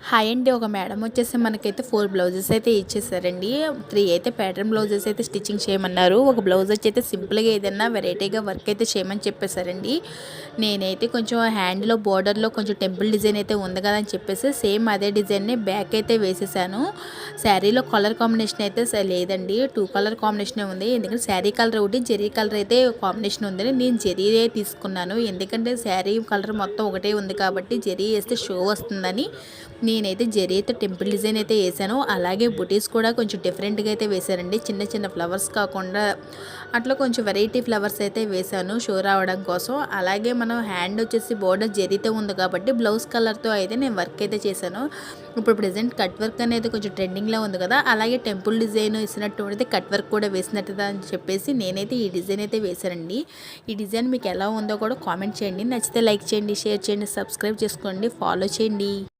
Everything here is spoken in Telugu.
హాయ్ అండి. ఒక మేడం వచ్చేసి మనకైతే 4 బ్లౌజెస్ అయితే ఇచ్చేసారండి. 3 అయితే ప్యాటర్న్ బ్లౌజెస్ అయితే స్టిచ్చింగ్ చేయమన్నారు. ఒక బ్లౌజ్ వచ్చి సింపుల్గా ఏదైనా వెరైటీగా వర్క్ అయితే చేయమని చెప్పేశారండి. నేనైతే కొంచెం హ్యాండ్లో బోర్డర్లో కొంచెం టెంపుల్ డిజైన్ అయితే ఉంది కదా అని చెప్పేసి సేమ్ అదే డిజైన్ని బ్యాక్ అయితే వేసేసాను. శారీలో కలర్ కాంబినేషన్ అయితే లేదండి, 2 కలర్ కాంబినేషనే ఉంది. ఎందుకంటే శారీ కలర్ ఒకటి, జెరీ కలర్ అయితే కాంబినేషన్ ఉందని నేను జెరీయే తీసుకున్నాను. ఎందుకంటే శారీ కలర్ మొత్తం ఒకటే ఉంది కాబట్టి జెరీ వేస్తే షో వస్తుందని నేనైతే జరీ అయితే టెంపుల్ డిజైన్ అయితే వేసాను. అలాగే బుటీస్ కూడా కొంచెం డిఫరెంట్గా అయితే వేశానండి. చిన్న చిన్న ఫ్లవర్స్ కాకుండా అట్లా కొంచెం వెరైటీ ఫ్లవర్స్ అయితే వేశాను షో రావడం కోసం. అలాగే మనం హ్యాండ్ వచ్చేసి బోర్డర్ జరీతో ఉంది కాబట్టి బ్లౌజ్ కలర్తో అయితే నేను వర్క్ అయితే చేశాను. ఇప్పుడు ప్రెజెంట్ కట్ వర్క్ అనేది కొంచెం ట్రెండింగ్లో ఉంది కదా, అలాగే టెంపుల్ డిజైన్ ఇచ్చినట్టు అయితే కట్ వర్క్ కూడా వేసినట్టు అని చెప్పేసి నేనైతే ఈ డిజైన్ అయితే వేశానండి. ఈ డిజైన్ మీకు ఎలా ఉందో కూడా కామెంట్ చేయండి. నచ్చితే లైక్ చేయండి, షేర్ చేయండి, సబ్స్క్రైబ్ చేసుకోండి, ఫాలో చేయండి.